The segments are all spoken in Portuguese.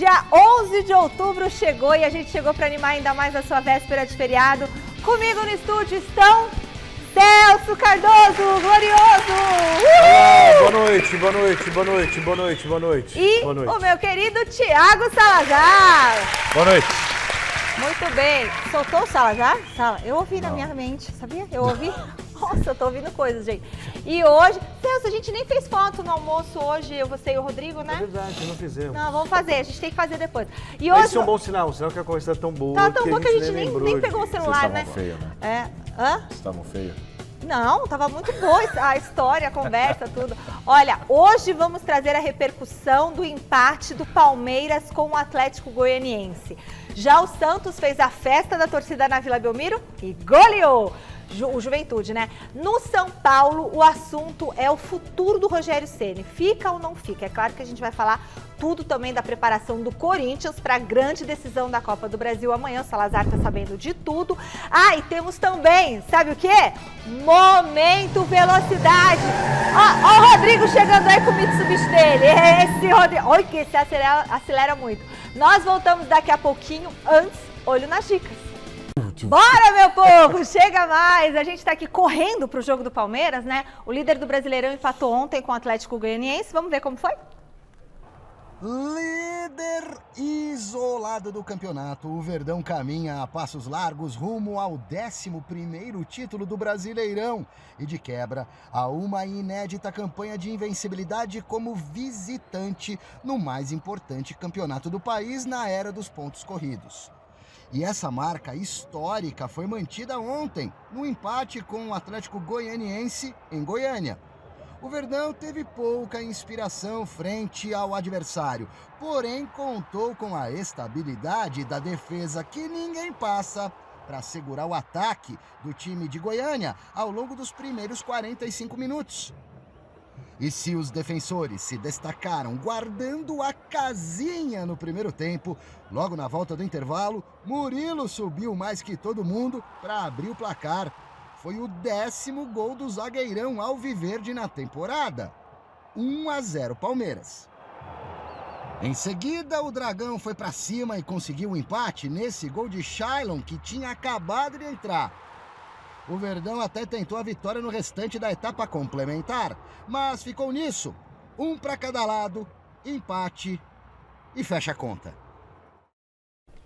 Dia 11 de outubro chegou e a gente chegou para animar ainda mais a sua véspera de feriado. Comigo no estúdio estão Celso Cardoso, glorioso! Olá, boa noite, boa noite, boa noite, boa noite, boa noite. E boa noite. O meu querido Thiago Salazar. Boa noite. Muito bem. Soltou o Salazar? Eu ouvi na minha mente, sabia? Eu ouvi. Nossa, eu tô ouvindo coisas, gente. E hoje, Celso, a gente nem fez foto no almoço hoje, você e o Rodrigo, né? É verdade, não fizemos. Não, vamos fazer, a gente tem que fazer depois. E Mas hoje... isso é um bom sinal, um sinal que a conversa tá tão boa. Tá tão boa que a gente nem lembrou pegou o celular, né? Vocês estavam feios, né? É. Hã? Vocês estavam feios. Não, tava muito boa a história, a conversa, tudo. Olha, hoje vamos trazer a repercussão do empate do Palmeiras com o Atlético Goianiense. Já o Santos fez a festa da torcida na Vila Belmiro e goleou. O Juventude, né? No São Paulo, o assunto é o futuro do Rogério Ceni. Fica ou não fica? É claro que a gente vai falar tudo também da preparação do Corinthians para a grande decisão da Copa do Brasil amanhã. O Salazar tá sabendo de tudo. Ah, e temos também, sabe o quê? Momento Velocidade. Ó o Rodrigo chegando aí com o Mitsubishi dele. Esse Rodrigo, olha que esse acelera muito. Nós voltamos daqui a pouquinho. Antes, olho nas dicas. Bora, meu povo! Chega mais! A gente tá aqui correndo pro jogo do Palmeiras, né? O líder do Brasileirão empatou ontem com o Atlético Goianiense. Vamos ver como foi? Líder isolado do campeonato, o Verdão caminha a passos largos rumo ao 11º título do Brasileirão e de quebra a uma inédita campanha de invencibilidade como visitante no mais importante campeonato do país na era dos pontos corridos. E essa marca histórica foi mantida ontem, no empate com o Atlético Goianiense em Goiânia. O Verdão teve pouca inspiração frente ao adversário, porém contou com a estabilidade da defesa que ninguém passa para segurar o ataque do time de Goiânia ao longo dos primeiros 45 minutos. E se os defensores se destacaram guardando a casinha no primeiro tempo, logo na volta do intervalo, Murilo subiu mais que todo mundo para abrir o placar. Foi o 10º gol do zagueirão alviverde na temporada. 1-0 Palmeiras. Em seguida, o Dragão foi para cima e conseguiu o empate nesse gol de Shailon que tinha acabado de entrar. O Verdão até tentou a vitória no restante da etapa complementar, mas ficou nisso. Um para cada lado, empate e fecha a conta.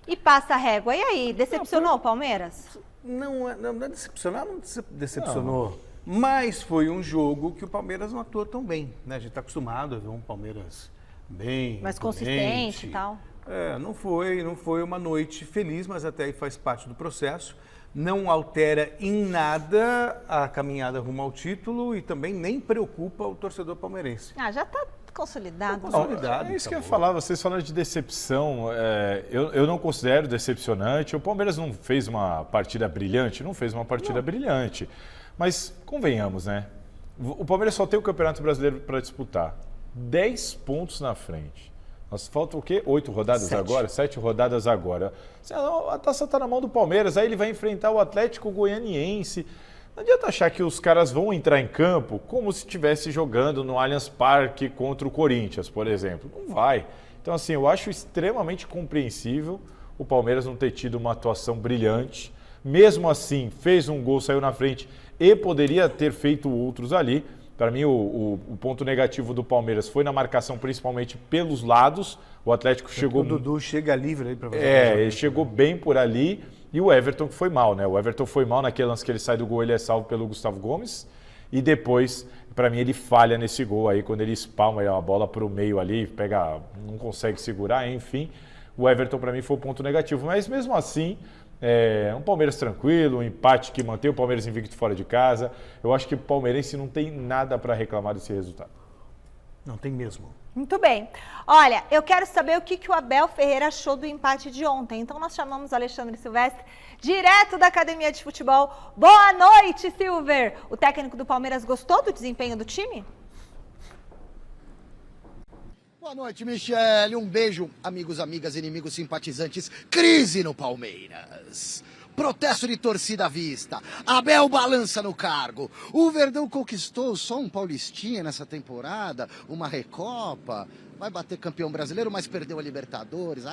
E passa a régua. E aí, decepcionou o Palmeiras? Não é decepcionar, não decepcionou. Não. Mas foi um jogo que o Palmeiras não atuou tão bem, né? A gente está acostumado a ver um Palmeiras bem mais consistente e tal. Não foi uma noite feliz, mas até aí faz parte do processo. Não altera em nada a caminhada rumo ao título e também nem preocupa o torcedor palmeirense. Já está consolidado. Consolidado. É isso que eu ia falar, vocês falaram de decepção, eu não considero decepcionante. O Palmeiras não fez uma partida brilhante? Não fez uma partida brilhante. Mas convenhamos, né? O Palmeiras só tem o Campeonato Brasileiro para disputar. 10 pontos na frente. Nós faltam o quê? 8 rodadas agora? 7 rodadas agora. A taça está na mão do Palmeiras, aí ele vai enfrentar o Atlético Goianiense. Não adianta achar que os caras vão entrar em campo como se estivesse jogando no Allianz Parque contra o Corinthians, por exemplo. Não vai. Então, assim, eu acho extremamente compreensível o Palmeiras não ter tido uma atuação brilhante. Mesmo assim, fez um gol, saiu na frente e poderia ter feito outros ali. Para mim, o ponto negativo do Palmeiras foi na marcação, principalmente pelos lados. O Atlético chegou... O Dudu chega livre aí para fazer. Ele chegou bem por ali. E o Everton que foi mal, né? O Everton foi mal naquele lance que ele sai do gol, ele é salvo pelo Gustavo Gomes. E depois, para mim, ele falha nesse gol aí, quando ele espalma a bola para o meio ali, não consegue segurar, enfim. O Everton, para mim, foi o ponto negativo. Mas mesmo assim... um Palmeiras tranquilo, um empate que mantém o Palmeiras invicto fora de casa. Eu acho que o palmeirense não tem nada para reclamar desse resultado. Não tem mesmo. Muito bem. Olha, eu quero saber o que o Abel Ferreira achou do empate de ontem. Então nós chamamos o Alexandre Silvestre, direto da Academia de Futebol. Boa noite, Silver! O técnico do Palmeiras gostou do desempenho do time? Boa noite, Michele. Um beijo, amigos, amigas, inimigos, simpatizantes. Crise no Palmeiras. Protesto de torcida à vista. Abel balança no cargo. O Verdão conquistou só um Paulistinha nessa temporada, uma Recopa. Vai bater campeão brasileiro, mas perdeu a Libertadores.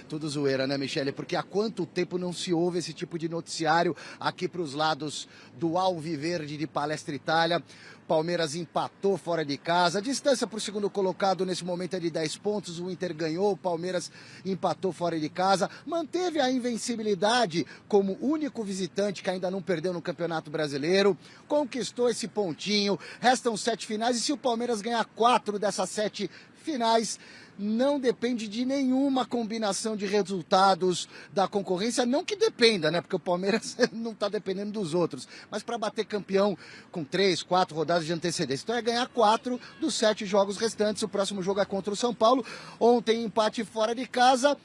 Tudo zoeira, né, Michele? Porque há quanto tempo não se ouve esse tipo de noticiário aqui para os lados do Alviverde de Palestra Itália. Palmeiras empatou fora de casa. A distância para o segundo colocado nesse momento é de 10 pontos. O Inter ganhou, o Palmeiras empatou fora de casa. Manteve a invencibilidade como único visitante que ainda não perdeu no Campeonato Brasileiro. Conquistou esse pontinho. Restam 7 finais e se o Palmeiras ganhar 4 dessas 7 finais, não depende de nenhuma combinação de resultados da concorrência, não que dependa, né? Porque o Palmeiras não está dependendo dos outros, mas para bater campeão com 3, 4 rodadas de antecedência. Então é ganhar 4 dos 7 jogos restantes. O próximo jogo é contra o São Paulo. Ontem empate fora de casa.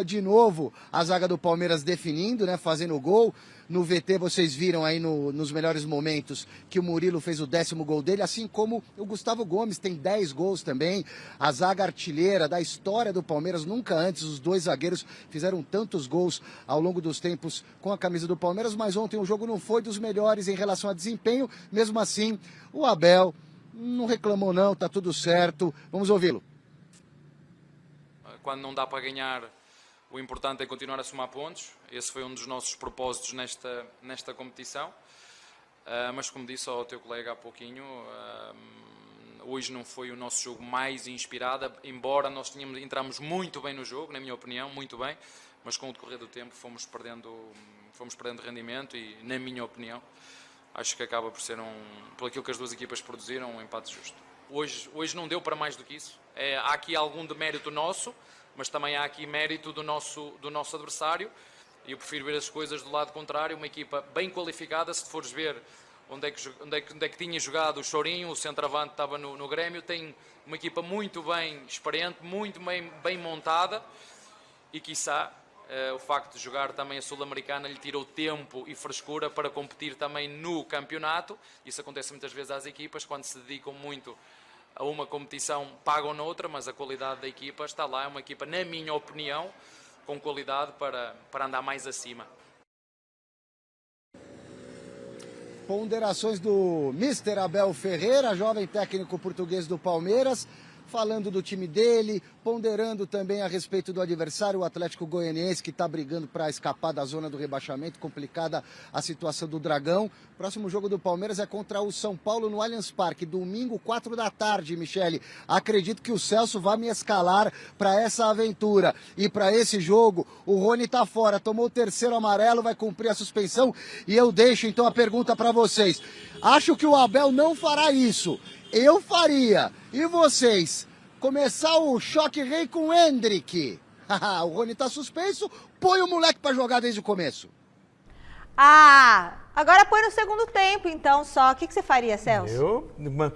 De novo, a zaga do Palmeiras definindo, né? Fazendo gol. No VT vocês viram aí nos melhores momentos que o Murilo fez o 10º gol dele, assim como o Gustavo Gomes tem 10 gols também. A zaga artilheira da história do Palmeiras, nunca antes os dois zagueiros fizeram tantos gols ao longo dos tempos com a camisa do Palmeiras, mas ontem o jogo não foi dos melhores em relação a desempenho. Mesmo assim, o Abel não reclamou não, tá tudo certo. Vamos ouvi-lo. Quando não dá para ganhar, o importante é continuar a somar pontos. Esse foi um dos nossos propósitos nesta competição. Mas como disse ao teu colega há pouquinho, hoje não foi o nosso jogo mais inspirado, embora nós entramos muito bem no jogo, na minha opinião, muito bem, mas com o decorrer do tempo fomos perdendo rendimento e, na minha opinião, acho que acaba por ser por aquilo que as duas equipas produziram, um empate justo. Hoje não deu para mais do que isso. Há aqui algum demérito nosso, mas também há aqui mérito do nosso adversário, e eu prefiro ver as coisas do lado contrário. Uma equipa bem qualificada, se fores ver onde é que tinha jogado o Chorinho, o centroavante estava no Grêmio, tem uma equipa muito bem experiente, muito bem montada, e quiçá o facto de jogar também a Sul-Americana lhe tirou tempo e frescura para competir também no campeonato. Isso acontece muitas vezes às equipas, quando se dedicam muito a uma competição, pagam noutra, mas a qualidade da equipa está lá. É uma equipa, na minha opinião, com qualidade para andar mais acima. Ponderações do Mr. Abel Ferreira, jovem técnico português do Palmeiras, falando do time dele, ponderando também a respeito do adversário, o Atlético Goianiense, que está brigando para escapar da zona do rebaixamento, complicada a situação do Dragão. Próximo jogo do Palmeiras é contra o São Paulo no Allianz Parque, domingo, 4 da tarde, Michele. Acredito que o Celso vai me escalar para essa aventura. E para esse jogo, o Rony está fora, tomou o 3º amarelo, vai cumprir a suspensão. E eu deixo então a pergunta para vocês. Acho que o Abel não fará isso. Eu faria. E vocês? Começar o choque rei com o Hendrick. O Rony tá suspenso, põe o moleque pra jogar desde o começo. Agora põe no segundo tempo, então, só. O que você faria, Celso? Eu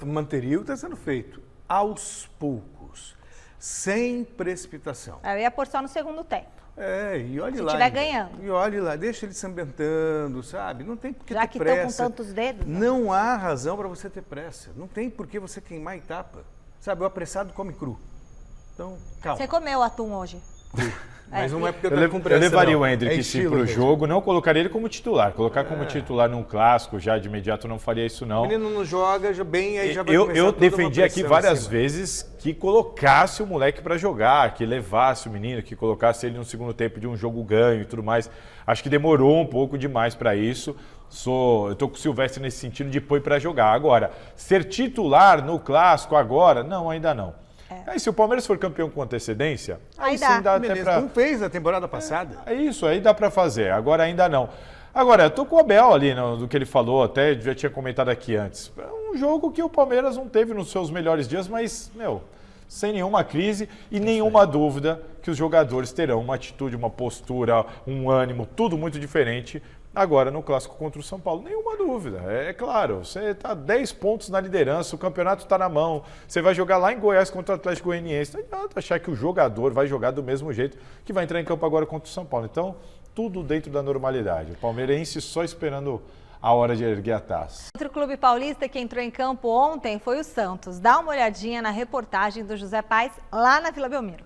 manteria o que está sendo feito. Aos poucos. Sem precipitação. Eu ia pôr só no segundo tempo. E olhe lá. Se estiver ganhando. E olhe lá, deixa ele sambentando, sabe? Não tem por que Já ter que pressa. estão com tantos dedos. Né? Não há razão para você ter pressa. Não tem por que você queimar etapa. Sabe, o apressado come cru. Então, calma. Você comeu atum hoje? Mas não é porque eu tô com pressa, eu levaria não. o Hendrick sim para o jogo, não colocaria ele como titular. Colocar como titular num clássico já de imediato não faria isso não. O menino não joga já bem, aí já vai Eu defendi aqui várias acima. vezes que colocasse o moleque para jogar, que levasse o menino, que colocasse ele no segundo tempo de um jogo ganho e tudo mais. Acho que demorou um pouco demais para isso. Eu tô com o Silvestre nesse sentido de pôr para jogar. Agora, ser titular no clássico agora, não, ainda não. Aí se o Palmeiras for campeão com antecedência, aí sim dá até pra... Não fez na temporada passada. É isso, aí dá para fazer. Agora ainda não. Agora, eu tô com o Abel ali do que ele falou, até já tinha comentado aqui antes. É um jogo que o Palmeiras não teve nos seus melhores dias, mas, sem nenhuma crise e nenhuma dúvida que os jogadores terão uma atitude, uma postura, um ânimo, tudo muito diferente agora no clássico contra o São Paulo. Nenhuma dúvida, é claro. Você está 10 pontos na liderança, o campeonato está na mão. Você vai jogar lá em Goiás contra o Atlético Goianiense. Não adianta achar que o jogador vai jogar do mesmo jeito que vai entrar em campo agora contra o São Paulo. Então, tudo dentro da normalidade. O palmeirense só esperando a hora de erguer a taça. Outro clube paulista que entrou em campo ontem foi o Santos. Dá uma olhadinha na reportagem do José Paes lá na Vila Belmiro.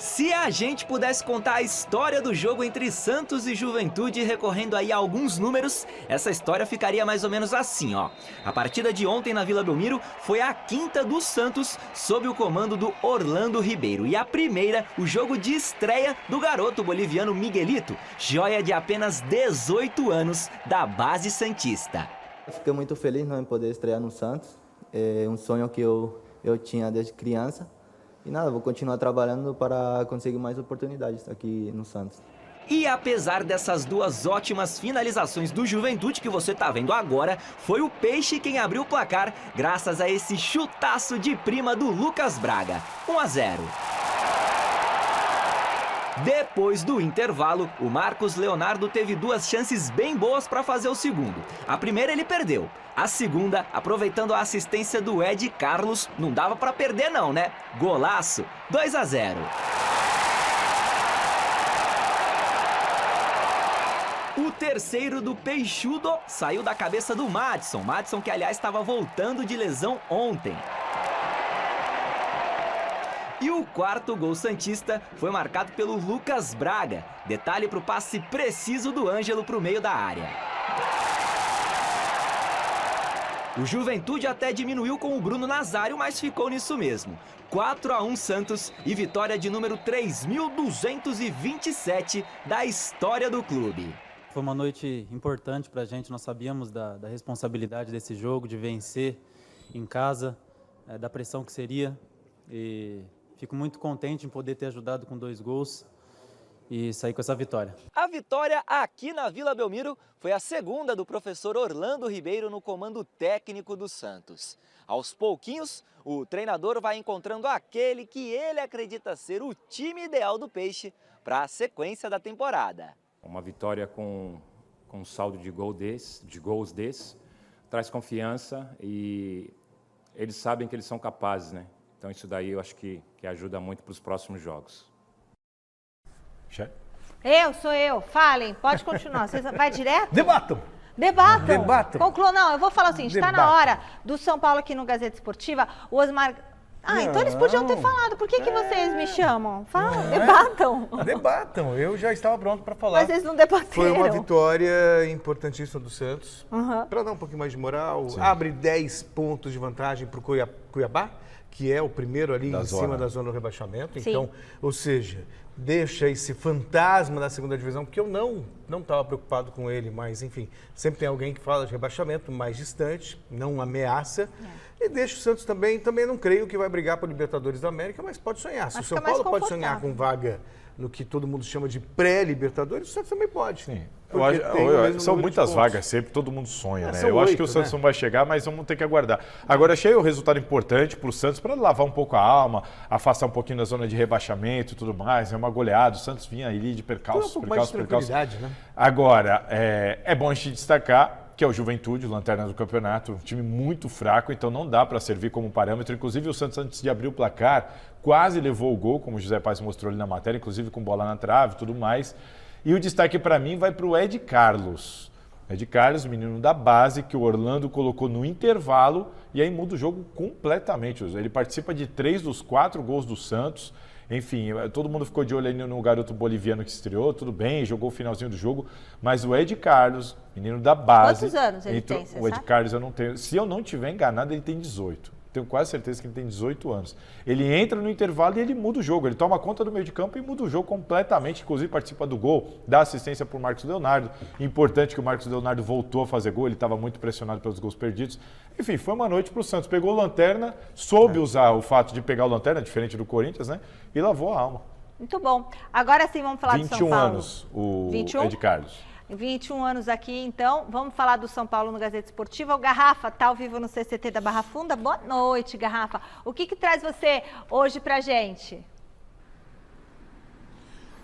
Se a gente pudesse contar a história do jogo entre Santos e Juventude, recorrendo aí a alguns números, essa história ficaria mais ou menos assim, ó. A partida de ontem na Vila Belmiro foi a quinta do Santos, sob o comando do Orlando Ribeiro. E a primeira, o jogo de estreia do garoto boliviano Miguelito, joia de apenas 18 anos da base santista. Fiquei muito feliz em poder estrear no Santos, é um sonho que eu tinha desde criança. E nada, vou continuar trabalhando para conseguir mais oportunidades aqui no Santos. E apesar dessas duas ótimas finalizações do Juventude que você tá vendo agora, foi o Peixe quem abriu o placar graças a esse chutaço de prima do Lucas Braga. 1-0. Depois do intervalo, o Marcos Leonardo teve duas chances bem boas para fazer o segundo. A primeira ele perdeu. A segunda, aproveitando a assistência do Ed Carlos, não dava para perder não, né? Golaço, 2-0. O terceiro do Peixudo saiu da cabeça do Madison. Madison que, aliás, estava voltando de lesão ontem. E o quarto gol santista foi marcado pelo Lucas Braga. Detalhe para o passe preciso do Ângelo para o meio da área. O Juventude até diminuiu com o Bruno Nazário, mas ficou nisso mesmo. 4-1 Santos e vitória de número 3.227 da história do clube. Foi uma noite importante para a gente, nós sabíamos da responsabilidade desse jogo, de vencer em casa, da pressão que seria. E fico muito contente em poder ter ajudado com 2 gols e sair com essa vitória. A vitória aqui na Vila Belmiro foi a segunda do professor Orlando Ribeiro no comando técnico do Santos. Aos pouquinhos, o treinador vai encontrando aquele que ele acredita ser o time ideal do Peixe para a sequência da temporada. Uma vitória com um saldo de gols desse, traz confiança e eles sabem que eles são capazes, né? Então isso daí eu acho que ajuda muito para os próximos jogos. Sou eu. Falem, pode continuar. Vocês vai direto? Debatam. Concluam. Não, eu vou falar assim, está na hora do São Paulo aqui no Gazeta Esportiva, o Osmar... então eles podiam ter falado. Por que vocês me chamam? Falam, Debatam. Eu já estava pronto para falar. Mas eles não debateram. Foi uma vitória importantíssima do Santos. Para dar um pouquinho mais de moral. Sim. Abre 10 pontos de vantagem para o Cuiabá, que é o primeiro ali em cima da zona do rebaixamento. Sim. Então, ou seja, deixa esse fantasma da segunda divisão, porque eu não estava preocupado com ele, mas enfim, sempre tem alguém que fala de rebaixamento mais distante, não ameaça. E deixa o Santos também não creio que vai brigar para o Libertadores da América, mas pode sonhar. Se o São Paulo pode sonhar com vaga no que todo mundo chama de pré-Libertadores, o Santos também pode. Sim. São muitas vagas sempre, todo mundo sonha, né? Eu acho que o Santos não vai chegar, mas vamos ter que aguardar. Agora, achei o resultado importante para o Santos, para lavar um pouco a alma, afastar um pouquinho da zona de rebaixamento e tudo mais. É uma goleada, o Santos vinha ali de percalços. Né? Agora, é bom a gente destacar que é o Juventude, lanterna do campeonato, um time muito fraco, então não dá para servir como parâmetro. Inclusive, o Santos, antes de abrir o placar, quase levou o gol, como o José Paz mostrou ali na matéria, inclusive com bola na trave e tudo mais. E o destaque para mim vai para o Ed Carlos. Ed Carlos, menino da base, que o Orlando colocou no intervalo e aí muda o jogo completamente. Ele participa de 3 dos 4 gols do Santos. Enfim, todo mundo ficou de olho aí no garoto boliviano que estreou, tudo bem, jogou o finalzinho do jogo, mas o Ed Carlos, menino da base... Quantos anos ele tem, o Ed Carlos eu não tenho... Se eu não estiver enganado, ele tem 18. Tenho quase certeza que ele tem 18 anos. Ele entra no intervalo e ele muda o jogo. Ele toma conta do meio de campo e muda o jogo completamente. Inclusive participa do gol, dá assistência para o Marcos Leonardo. Importante que o Marcos Leonardo voltou a fazer gol. Ele estava muito pressionado pelos gols perdidos. Enfim, foi uma noite para o Santos. Pegou o Lanterna, soube usar o fato de pegar o Lanterna, diferente do Corinthians, né? E lavou a alma. Muito bom. Agora sim, vamos falar do São Paulo. 21 anos, o 21? Ed Carlos. 21 anos aqui, então, vamos falar do São Paulo no Gazeta Esportiva. O Garrafa está ao vivo no CCT da Barra Funda. Boa noite, Garrafa. O que traz você hoje pra gente?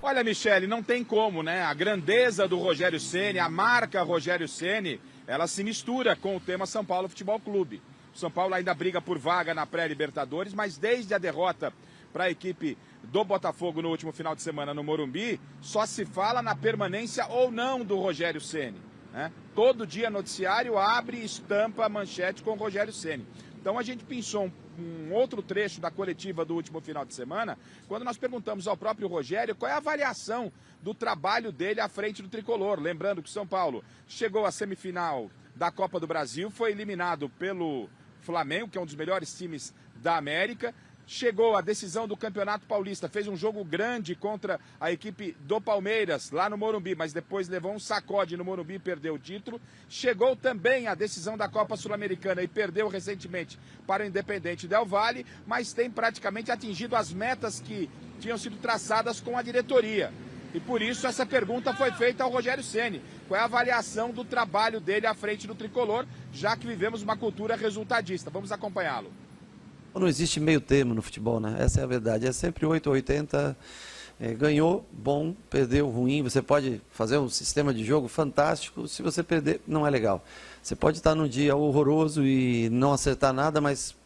Olha, Michele, não tem como, né? A grandeza do Rogério Ceni, a marca Rogério Ceni, ela se mistura com o tema São Paulo Futebol Clube. O São Paulo ainda briga por vaga na pré-Libertadores, mas desde a derrota para a equipe do Botafogo no último final de semana no Morumbi, só se fala na permanência ou não do Rogério Ceni, né? Todo dia noticiário abre e estampa a manchete com o Rogério Ceni. Então a gente pensou um outro trecho da coletiva do último final de semana, quando nós perguntamos ao próprio Rogério qual é a avaliação do trabalho dele à frente do tricolor. Lembrando que o São Paulo chegou à semifinal da Copa do Brasil, foi eliminado pelo Flamengo, que é um dos melhores times da América. Chegou à decisão do Campeonato Paulista, fez um jogo grande contra a equipe do Palmeiras, lá no Morumbi, mas depois levou um sacode no Morumbi e perdeu o título. Chegou também à decisão da Copa Sul-Americana e perdeu recentemente para o Independente Del Valle, mas tem praticamente atingido as metas que tinham sido traçadas com a diretoria. E por isso essa pergunta foi feita ao Rogério Ceni. Qual é a avaliação do trabalho dele à frente do tricolor, já que vivemos uma cultura resultadista? Vamos acompanhá-lo. Não existe meio termo no futebol, né? Essa é a verdade. É sempre 8 ou 80. Ganhou, bom, perdeu, ruim. Você pode fazer um sistema de jogo fantástico. Se você perder, não é legal. Você pode estar num dia horroroso e não acertar nada, mas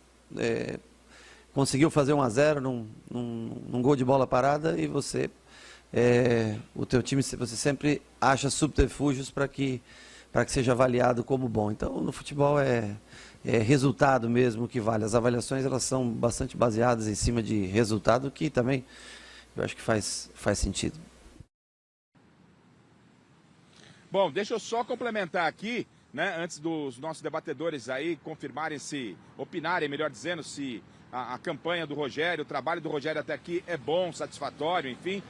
conseguiu fazer 1-0 num gol de bola parada e você, o teu time, você sempre acha subterfúgios para que seja avaliado como bom. Então, no futebol é resultado mesmo que vale. As avaliações elas são bastante baseadas em cima de resultado, que também eu acho que faz sentido. Bom, deixa eu só complementar aqui, né, antes dos nossos debatedores aí confirmarem opinarem, melhor dizendo, se a campanha do Rogério, o trabalho do Rogério até aqui é bom, satisfatório, enfim.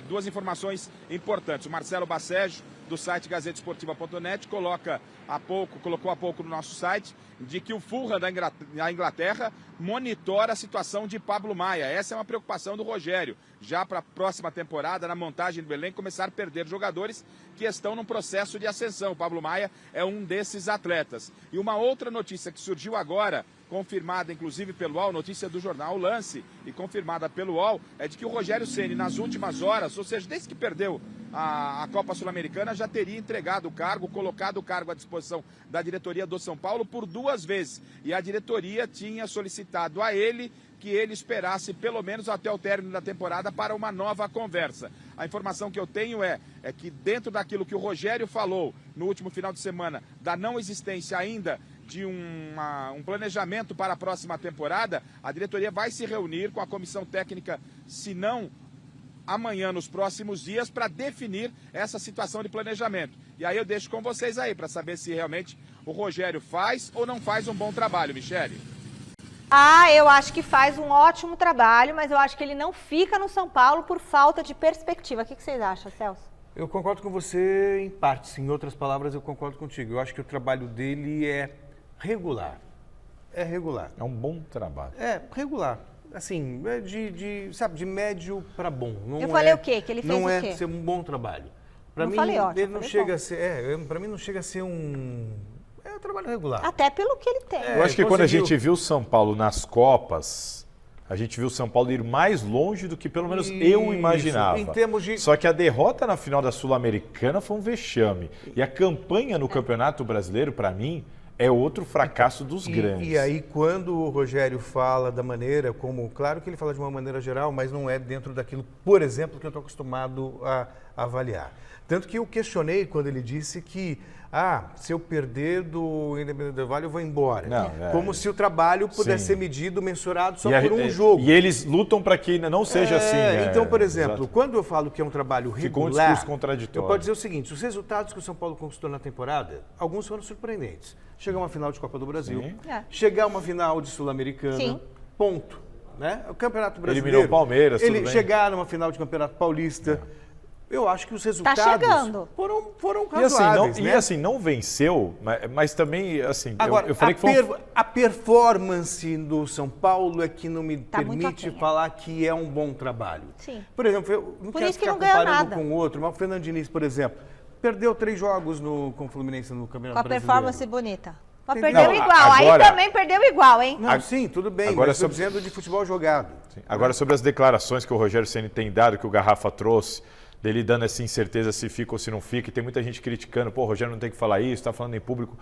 Duas informações importantes. O Marcelo Bacejo, do site gazetesportiva.net, colocou há pouco no nosso site, de que o Fulham da Inglaterra monitora a situação de Pablo Maia. Essa é uma preocupação do Rogério, já para a próxima temporada, na montagem do elenco, começar a perder jogadores que estão num processo de ascensão. O Pablo Maia é um desses atletas. E uma outra notícia que surgiu agora, confirmada inclusive pelo UOL, notícia do jornal Lance e confirmada pelo UOL, é de que o Rogério Ceni, nas últimas horas, ou seja, desde que perdeu a Copa Sul-Americana, já teria entregado o cargo, colocado o cargo à disposição da diretoria do São Paulo por 2 vezes. E a diretoria tinha solicitado a ele que ele esperasse pelo menos até o término da temporada para uma nova conversa. A informação que eu tenho é que dentro daquilo que o Rogério falou no último final de semana, da não existência ainda de um planejamento para a próxima temporada, a diretoria vai se reunir com a comissão técnica, se não amanhã, nos próximos dias, para definir essa situação de planejamento. E aí eu deixo com vocês aí, para saber se realmente o Rogério faz ou não faz um bom trabalho, Michele. Eu acho que faz um ótimo trabalho, mas eu acho que ele não fica no São Paulo por falta de perspectiva. O que vocês acham, Celso? Eu concordo com você em partes, em outras palavras eu concordo contigo. Eu acho que o trabalho dele é regular. É regular. É um bom trabalho. É regular. Assim, de médio para bom. Não eu falei o quê? Que ele fez não o quê? É ser um bom trabalho. Para mim, falei ótimo, ele não chega a ser. Para mim não chega a ser um trabalho regular. Até pelo que ele tem. Eu acho que quando a gente viu o São Paulo nas Copas, a gente viu o São Paulo ir mais longe do que pelo menos eu imaginava. Em termos de... Só que a derrota na final da Sul-Americana foi um vexame. E a campanha no Campeonato Brasileiro, para mim, é outro fracasso dos grandes. E aí, quando o Rogério fala da maneira como... Claro que ele fala de uma maneira geral, mas não é dentro daquilo, por exemplo, que eu estou acostumado a avaliar. Tanto que eu questionei quando ele disse que se eu perder do Independente Del Valle, eu vou embora. Como se o trabalho pudesse ser medido, mensurado só por um jogo. E eles lutam para que não seja assim. Então, por exemplo, quando eu falo que é um trabalho regular, ficou um discurso contraditório. Eu posso dizer o seguinte, os resultados que o São Paulo conquistou na temporada, alguns foram surpreendentes. Chegar a uma final de Copa do Brasil, chegar a uma final de Sul-Americana, ponto. Né? O Campeonato Brasileiro... Eliminou o Palmeiras, tudo bem. Chegar numa final de Campeonato Paulista... Eu acho que os resultados foram razoáveis, E assim, não venceu, mas também, assim, agora, eu falei que foi a performance do São Paulo é que não me permite falar que é um bom trabalho. Sim. Por exemplo, eu não quero ficar comparando com o outro, mas o Fernando Diniz, por exemplo, perdeu 3 jogos com o Fluminense no Campeonato Brasileiro. Com a performance bonita. Mas perdeu igual, aí também perdeu igual, hein? Sim, tudo bem, agora mas estou dizendo de futebol jogado. Sim. Agora, sobre as declarações que o Rogério Ceni tem dado, que o Garrafa trouxe, dele dando essa incerteza se fica ou se não fica, e tem muita gente criticando, o Rogério não tem que falar isso, está falando em público.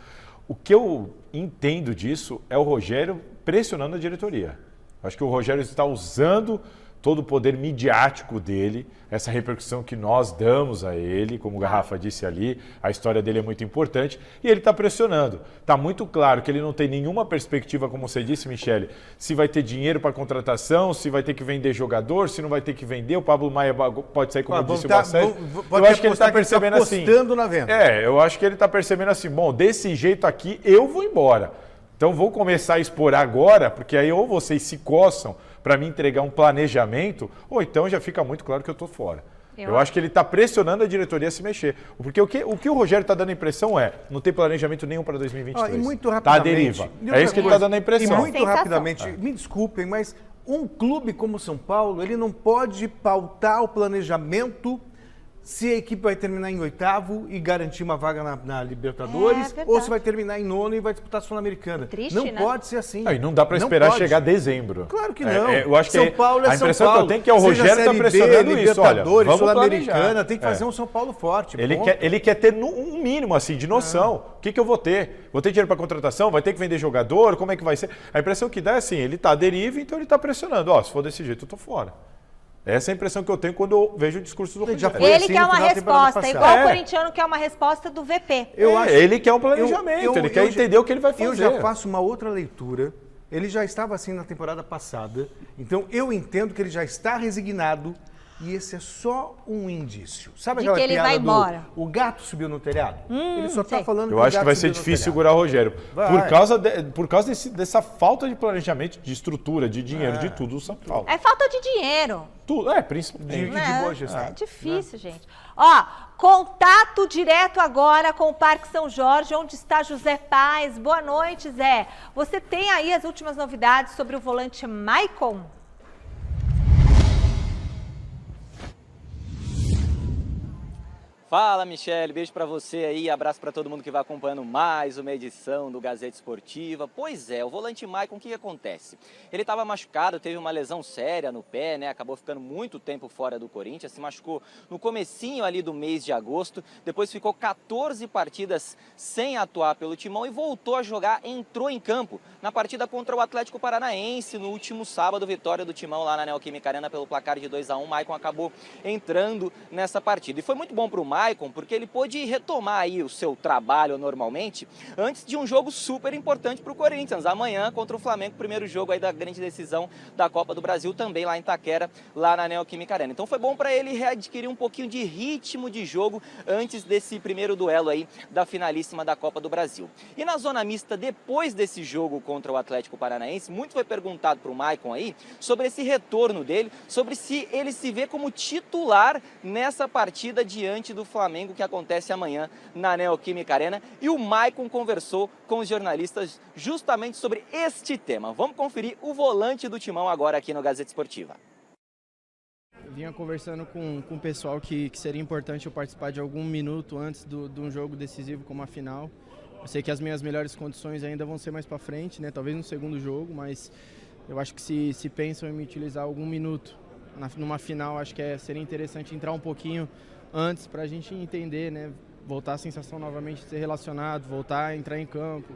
O que eu entendo disso é o Rogério pressionando a diretoria. Acho que o Rogério está usando todo o poder midiático dele, essa repercussão que nós damos a ele, como o Garrafa disse ali, a história dele é muito importante, e ele está pressionando. Está muito claro que ele não tem nenhuma perspectiva, como você disse, Michele, se vai ter dinheiro para contratação, se vai ter que vender jogador, se não vai ter que vender, o Pablo Maia pode sair, como disse o Bacete. Eu acho que ele está percebendo assim. Na venda. Eu acho que ele está percebendo assim, bom, desse jeito aqui eu vou embora. Então vou começar a expor agora, porque aí ou vocês se coçam para me entregar um planejamento, ou então já fica muito claro que eu estou fora. Eu acho que ele está pressionando a diretoria a se mexer. Porque o que o Rogério está dando a impressão não tem planejamento nenhum para 2023. E muito rapidamente. Está à deriva. É isso que ele está dando a impressão. E muito rapidamente, me desculpem, mas um clube como São Paulo, ele não pode pautar o planejamento se a equipe vai terminar em 8º e garantir uma vaga na Libertadores, ou se vai terminar em 9º e vai disputar a Sul-Americana. Não pode ser assim. E não dá para esperar chegar dezembro. Claro que não. Eu acho que São Paulo a impressão que eu tenho é que o Rogério está pressionando isso. Olha, vamos Sul-Americana, tem que fazer um São Paulo forte. Ele quer ter um mínimo assim de noção. O que eu vou ter? Vou ter dinheiro para contratação? Vai ter que vender jogador? Como é que vai ser? A impressão que dá é assim, ele está à deriva, então ele está pressionando. Se for desse jeito, eu estou fora. Essa é a impressão que eu tenho quando eu vejo o discurso do Rogério. Ele quer uma resposta, igual o corintiano quer uma resposta do VP. Ele quer um planejamento, ele quer entender o que ele vai fazer. Eu já faço uma outra leitura. Ele já estava assim na temporada passada, então eu entendo que ele já está resignado e esse é só um indício. Sabe de aquela que ele piada vai embora. O gato subiu no telhado? Ele só está falando Eu acho que vai ser difícil segurar o Rogério. Por causa dessa falta de planejamento, de estrutura, de dinheiro, de tudo do São Paulo. É falta de dinheiro. Tudo, principalmente. De boa gestão. É difícil, gente. Contato direto agora com o Parque São Jorge, onde está José Paz. Boa noite, Zé. Você tem aí as últimas novidades sobre o volante Maicon? Fala, Michele, beijo pra você aí, abraço pra todo mundo que vai acompanhando mais uma edição do Gazeta Esportiva. Pois é, o volante Maicon, o que acontece? Ele estava machucado, teve uma lesão séria no pé, né? Acabou ficando muito tempo fora do Corinthians, se machucou no comecinho ali do mês de agosto, depois ficou 14 partidas sem atuar pelo Timão e voltou a jogar, entrou em campo na partida contra o Atlético Paranaense no último sábado, vitória do Timão lá na Neoquímica Arena pelo placar de 2-1. Maicon acabou entrando nessa partida e foi muito bom pro Maicon, porque ele pôde retomar aí o seu trabalho normalmente antes de um jogo super importante para o Corinthians, amanhã contra o Flamengo, primeiro jogo aí da grande decisão da Copa do Brasil, também lá em Itaquera, lá na Neoquímica Arena. Então foi bom para ele readquirir um pouquinho de ritmo de jogo antes desse primeiro duelo aí da finalíssima da Copa do Brasil. E na zona mista, depois desse jogo contra o Atlético Paranaense, muito foi perguntado para o Maicon aí sobre esse retorno dele, sobre se ele se vê como titular nessa partida diante do Flamengo que acontece amanhã na Neoquímica Arena, e o Maicon conversou com os jornalistas justamente sobre este tema. Vamos conferir o volante do Timão agora aqui no Gazeta Esportiva. Eu vinha conversando com o pessoal que seria importante eu participar de algum minuto antes de um jogo decisivo como a final. Eu sei que as minhas melhores condições ainda vão ser mais para frente, né? Talvez no segundo jogo, mas eu acho que se pensam em me utilizar algum minuto numa final, acho que seria interessante entrar um pouquinho antes para a gente entender, né? Voltar a sensação novamente de ser relacionado, voltar a entrar em campo,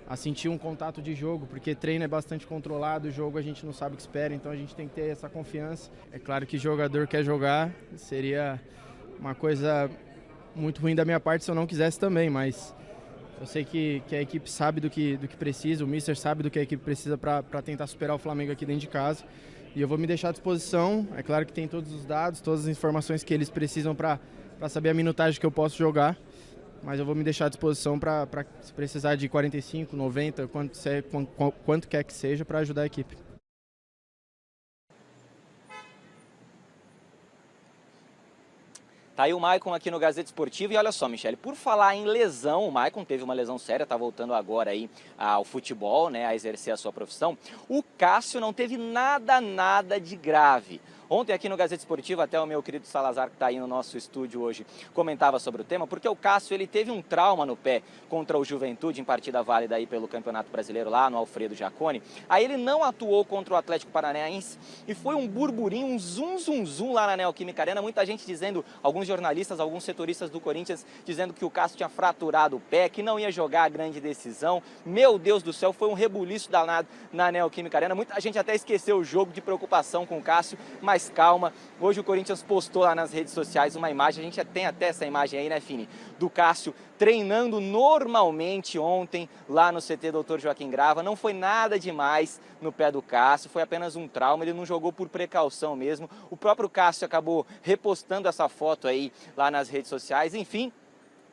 a sentir um contato de jogo, porque treino é bastante controlado, o jogo a gente não sabe o que espera, então a gente tem que ter essa confiança. É claro que jogador quer jogar, seria uma coisa muito ruim da minha parte se eu não quisesse também, mas eu sei que a equipe sabe do que precisa, o Mister sabe do que a equipe precisa para tentar superar o Flamengo aqui dentro de casa. E eu vou me deixar à disposição, é claro que tem todos os dados, todas as informações que eles precisam para saber a minutagem que eu posso jogar, mas eu vou me deixar à disposição para se precisar de 45, 90, quanto quer que seja, para ajudar a equipe. Tá aí o Maicon aqui no Gazeta Esportiva e olha só, Michele, por falar em lesão, o Maicon teve uma lesão séria, tá voltando agora aí ao futebol, né, a exercer a sua profissão. O Cássio não teve nada de grave. Ontem aqui no Gazeta Esportiva, até o meu querido Salazar, que está aí no nosso estúdio hoje, comentava sobre o tema, porque o Cássio ele teve um trauma no pé contra o Juventude em partida válida aí pelo Campeonato Brasileiro lá no Alfredo Jaconi. Aí ele não atuou contra o Atlético Paranaense e foi um burburinho, um zum lá na Neoquímica Arena, muita gente dizendo, alguns alguns jornalistas, alguns setoristas do Corinthians dizendo que o Cássio tinha fraturado o pé, que não ia jogar a grande decisão. Meu Deus do céu, foi um rebuliço danado na Neoquímica Arena. Muita gente até esqueceu o jogo de preocupação com o Cássio, mas calma. Hoje o Corinthians postou lá nas redes sociais uma imagem, a gente tem até essa imagem aí, né, Fini? Do Cássio treinando normalmente ontem lá no CT Dr. Joaquim Grava. Não foi nada demais no pé do Cássio, foi apenas um trauma, ele não jogou por precaução mesmo. O próprio Cássio acabou repostando essa foto aí lá nas redes sociais. Enfim,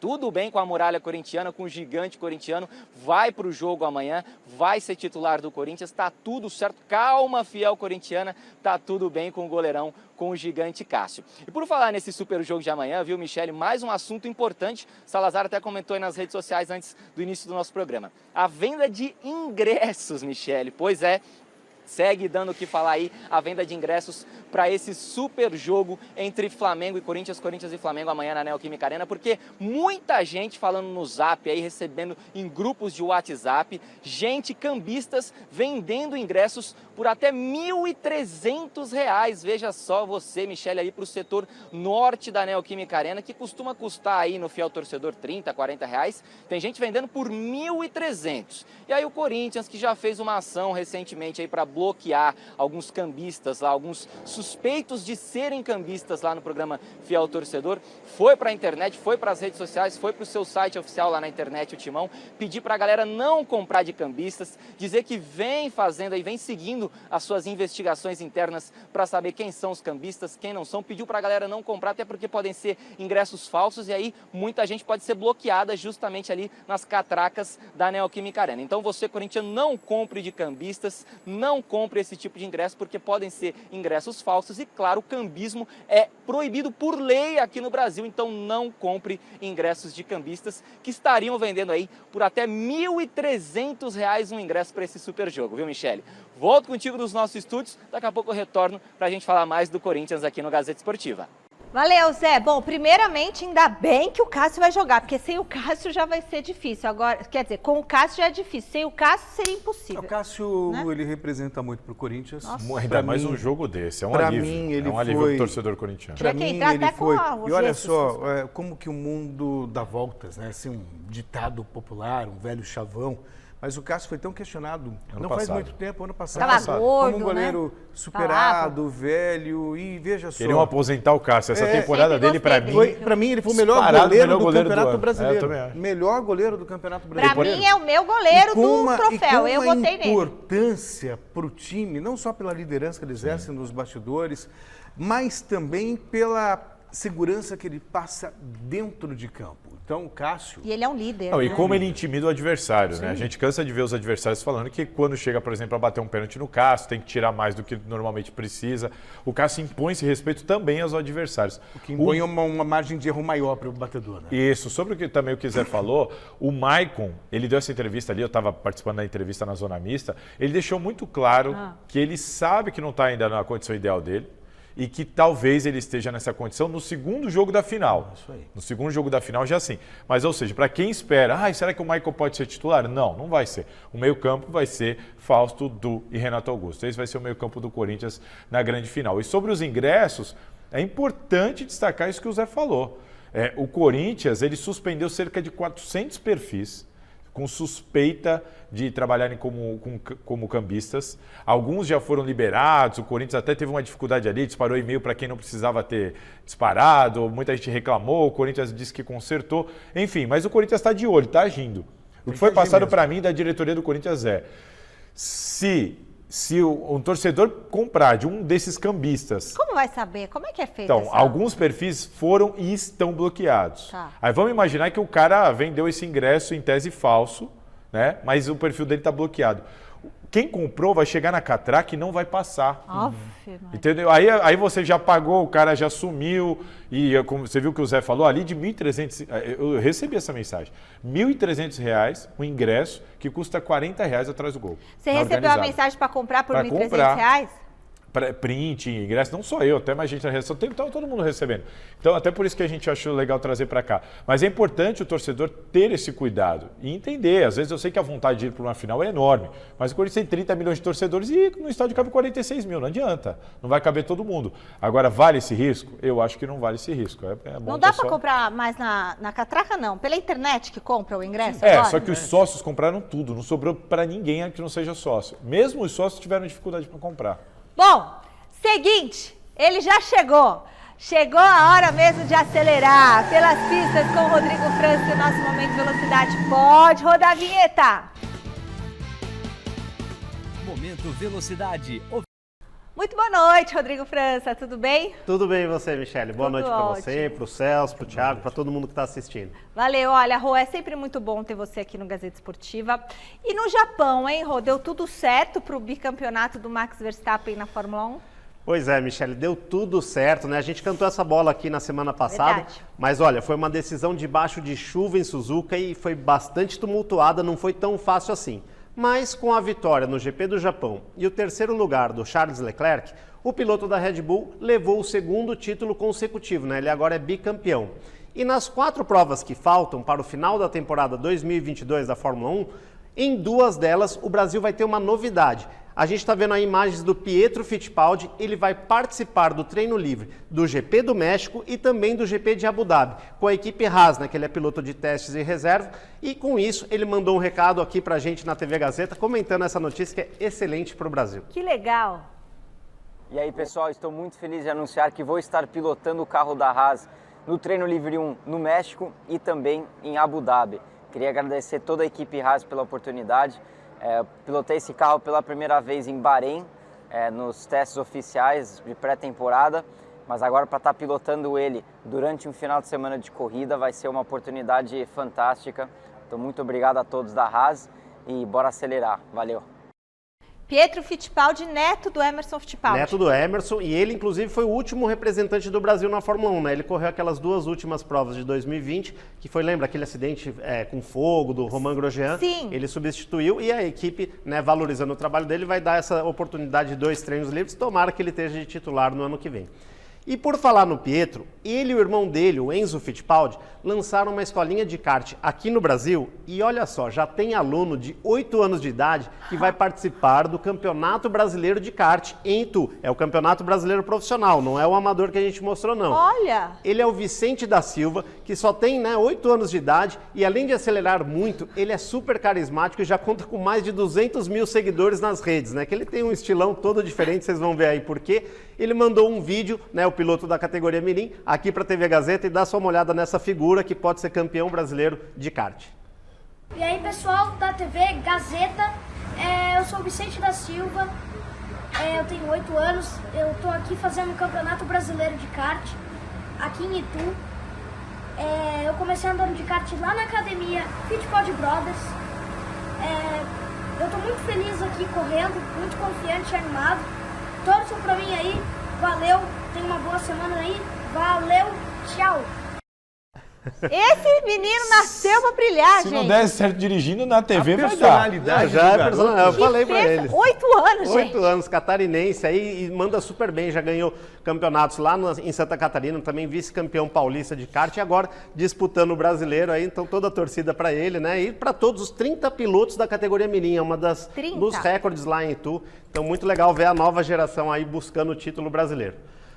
tudo bem com a muralha corintiana, com o gigante corintiano, vai para o jogo amanhã, vai ser titular do Corinthians, tá tudo certo, calma, fiel corintiana, tá tudo bem com o goleirão, com o gigante Cássio. E por falar nesse super jogo de amanhã, viu, Michele, mais um assunto importante, Salazar até comentou aí nas redes sociais antes do início do nosso programa. A venda de ingressos, Michele, pois é, segue dando o que falar aí a venda de ingressos para esse super jogo entre Flamengo e Corinthians, Corinthians e Flamengo amanhã na Neoquímica Arena, porque muita gente falando no Zap aí, recebendo em grupos de WhatsApp, gente, cambistas, vendendo ingressos por até R$ 1.300. Veja só você, Michele, aí para o setor norte da Neoquímica Arena, que costuma custar aí no fiel torcedor R$ 30, R$ 40. Tem gente vendendo por R$ 1.300. E aí o Corinthians, que já fez uma ação recentemente aí para bloquear alguns cambistas lá, alguns suspeitos de serem cambistas lá no programa Fiel Torcedor, foi para a internet, foi para as redes sociais, foi para o seu site oficial lá na internet, o Timão, pedir para a galera não comprar de cambistas, dizer que vem fazendo e vem seguindo as suas investigações internas para saber quem são os cambistas, quem não são, pediu para a galera não comprar, até porque podem ser ingressos falsos e aí muita gente pode ser bloqueada justamente ali nas catracas da Neoquímica Arena. Então você, corintiano, não compre de cambistas, não compre esse tipo de ingresso, porque podem ser ingressos falsos e, claro, o cambismo é proibido por lei aqui no Brasil, então não compre ingressos de cambistas que estariam vendendo aí por até R$ 1.300 um ingresso para esse super jogo, viu, Michele? Volto contigo nos nossos estúdios, daqui a pouco eu retorno para a gente falar mais do Corinthians aqui no Gazeta Esportiva. Valeu, Zé. Bom, primeiramente, ainda bem que o Cássio vai jogar, porque sem o Cássio já vai ser difícil. Agora, quer dizer, com o Cássio já é difícil, sem o Cássio seria impossível. O Cássio, né? Ele representa muito para o Corinthians. Ainda mais um jogo desse, é um alívio. Mim, ele é um alívio pro torcedor corintiano. Para mim, ele foi. E olha só, como que o mundo dá voltas, né? Assim, um ditado popular, um velho chavão. Mas o Cássio foi tão questionado, não faz muito tempo, ano passado. Tava gordo, como um goleiro, né? Superado, velho, e veja só. Queriam aposentar o Cássio. Essa temporada dele, para mim, ele foi o melhor goleiro do Campeonato Brasileiro. Melhor goleiro do Campeonato Brasileiro. Para mim é o meu goleiro do troféu, eu votei nele. Importância para o time, não só pela liderança que ele exerce nos bastidores, mas também pela segurança que ele passa dentro de campo. Então, o Cássio... E ele é um líder, não, né? E como ele intimida o adversário, né? A gente cansa de ver os adversários falando que quando chega, por exemplo, a bater um pênalti no Cássio, tem que tirar mais do que normalmente precisa. O Cássio impõe esse respeito também aos adversários. O que impõe uma margem de erro maior para o batedor, né? Isso. Sobre o que também o que o Zé falou, o Maicon, ele deu essa entrevista ali, eu estava participando da entrevista na Zona Mista, ele deixou muito claro que ele sabe que não está ainda na condição ideal dele, e que talvez ele esteja nessa condição no segundo jogo da final. Isso aí. No segundo jogo da final já sim. Mas, ou seja, para quem espera, será que o Michael pode ser titular? Não, não vai ser. O meio-campo vai ser Fausto, Du e Renato Augusto. Esse vai ser o meio-campo do Corinthians na grande final. E sobre os ingressos, é importante destacar isso que o Zé falou. O Corinthians, ele suspendeu cerca de 400 perfis com suspeita de trabalharem como cambistas. Alguns já foram liberados, o Corinthians até teve uma dificuldade ali, disparou e-mail para quem não precisava ter disparado, muita gente reclamou, o Corinthians disse que consertou, enfim, mas o Corinthians está de olho, está agindo. O que foi passado para mim da diretoria do Corinthians é, se um torcedor comprar de um desses cambistas... Como vai saber? Como é que é feito Então, alguns perfis foram e estão bloqueados. Tá. Aí vamos imaginar que o cara vendeu esse ingresso em tese falso, né? Mas o perfil dele está bloqueado. Quem comprou vai chegar na catraca e não vai passar. Entendeu? Aí você já pagou, o cara já sumiu. E como você viu que o Zé falou ali de 1.300, eu recebi essa mensagem. R$ 1.300 o ingresso que custa R$ 40 atrás do gol. Você recebeu a mensagem para comprar por R$ 1.300? print, ingresso, não só eu, até mais gente na redação, estava todo mundo recebendo. Então, até por isso que a gente achou legal trazer para cá. Mas é importante o torcedor ter esse cuidado e entender. Às vezes eu sei que a vontade de ir para uma final é enorme, mas o Corinthians tem 30 milhões de torcedores e no estádio cabe 46 mil, não adianta. Não vai caber todo mundo. Agora, vale esse risco? Eu acho que não vale esse risco. É bom não dá para comprar mais na catraca, não? Pela internet que compra o ingresso? É, só que os sócios compraram tudo, não sobrou para ninguém que não seja sócio. Mesmo os sócios tiveram dificuldade para comprar. Bom, seguinte, ele já chegou. Chegou a hora mesmo de acelerar pelas pistas com o Rodrigo França, o nosso Momento Velocidade. Pode rodar a vinheta. Momento Velocidade. Muito boa noite, Rodrigo França, tudo bem? Tudo bem e você, Michele? Boa noite para você, para o Celso, para o Thiago, para todo mundo que está assistindo. Valeu, olha, Rô, é sempre muito bom ter você aqui no Gazeta Esportiva. E no Japão, hein, Rô, deu tudo certo para o bicampeonato do Max Verstappen na Fórmula 1? Pois é, Michele, deu tudo certo, né? A gente cantou essa bola aqui na semana passada, verdade. Mas olha, foi uma decisão debaixo de chuva em Suzuka e foi bastante tumultuada, não foi tão fácil assim. Mas com a vitória no GP do Japão e o terceiro lugar do Charles Leclerc, o piloto da Red Bull levou o segundo título consecutivo, né? Ele agora é bicampeão. E nas 4 provas que faltam para o final da temporada 2022 da Fórmula 1, em 2 delas o Brasil vai ter uma novidade. A gente está vendo aí imagens do Pietro Fittipaldi, ele vai participar do treino livre do GP do México e também do GP de Abu Dhabi, com a equipe Haas, né, que ele é piloto de testes e reserva, e com isso ele mandou um recado aqui pra gente na TV Gazeta, comentando essa notícia que é excelente para o Brasil. Que legal! E aí, pessoal, estou muito feliz de anunciar que vou estar pilotando o carro da Haas no treino livre 1 no México e também em Abu Dhabi. Queria agradecer toda a equipe Haas pela oportunidade. Pilotei esse carro pela primeira vez em Bahrein, nos testes oficiais de pré-temporada, mas agora para estar pilotando ele durante um final de semana de corrida vai ser uma oportunidade fantástica. Então, muito obrigado a todos da Haas e bora acelerar. Valeu! Pietro Fittipaldi, neto do Emerson Fittipaldi. Neto do Emerson, e ele inclusive foi o último representante do Brasil na Fórmula 1, né? Ele correu aquelas 2 últimas provas de 2020, que foi, lembra, aquele acidente com fogo do Romain Grosjean? Sim. Ele substituiu e a equipe, né, valorizando o trabalho dele, vai dar essa oportunidade de 2 treinos livres, tomara que ele esteja de titular no ano que vem. E por falar no Pietro, ele e o irmão dele, o Enzo Fittipaldi, lançaram uma escolinha de kart aqui no Brasil e olha só, já tem aluno de 8 anos de idade que vai participar do Campeonato Brasileiro de Kart em Itu. É o Campeonato Brasileiro Profissional, não é o amador que a gente mostrou, não. Olha! Ele é o Vicente da Silva, que só tem, né, 8 anos de idade e além de acelerar muito, ele é super carismático e já conta com mais de 200 mil seguidores nas redes, né? Que ele tem um estilão todo diferente, vocês vão ver aí por quê. Ele mandou um vídeo, né, o piloto da categoria Mirim, aqui para a TV Gazeta e dá só uma olhada nessa figura que pode ser campeão brasileiro de kart. E aí, pessoal da TV Gazeta, eu sou o Vicente da Silva, eu tenho 8 anos, eu estou aqui fazendo um campeonato brasileiro de kart, aqui em Itu. Eu comecei andando de kart lá na academia Fittipaldi Brothers. Eu estou muito feliz aqui correndo, muito confiante e animado. Torçam pra mim aí, valeu, tenha uma boa semana aí, valeu, tchau! Esse menino nasceu pra brilhar, gente. Se não der certo dirigindo na TV, vai dar. Personalidade, já é personalidade. Eu falei pra eles. 8 anos, gente. 8 anos, catarinense aí e manda super bem. Já ganhou campeonatos lá em Santa Catarina, também vice-campeão paulista de kart e agora disputando o brasileiro aí. Então toda a torcida pra ele, né? E pra todos os 30 pilotos da categoria Mirim, é uma dos recordes lá em Itu. Então muito legal ver a nova geração aí buscando o título brasileiro.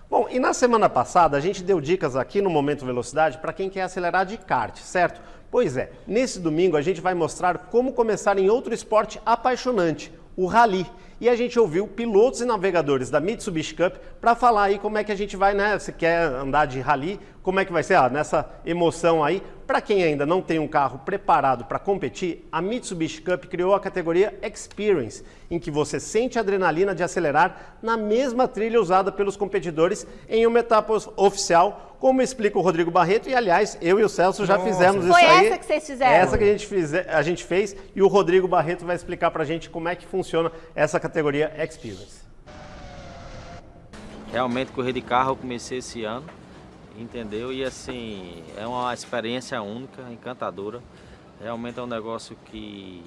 Bom, e na semana passada a gente deu dicas aqui no Momento Velocidade para quem quer acelerar de kart, certo? Pois é, nesse domingo a gente vai mostrar como começar em outro esporte apaixonante, o rally. E a gente ouviu pilotos e navegadores da Mitsubishi Cup para falar aí como é que a gente vai, né? Se quer andar de rally, como é que vai ser nessa emoção aí. Para quem ainda não tem um carro preparado para competir, a Mitsubishi Cup criou a categoria Experience, em que você sente a adrenalina de acelerar na mesma trilha usada pelos competidores em uma etapa oficial, como explica o Rodrigo Barreto. E, aliás, eu e o Celso já fizemos isso aí. Foi essa que vocês fizeram? Essa que a gente fez e o Rodrigo Barreto vai explicar pra gente como é que funciona essa categoria Experience. Realmente, correr de carro eu comecei esse ano, entendeu? E assim, é uma experiência única, encantadora. Realmente é um negócio que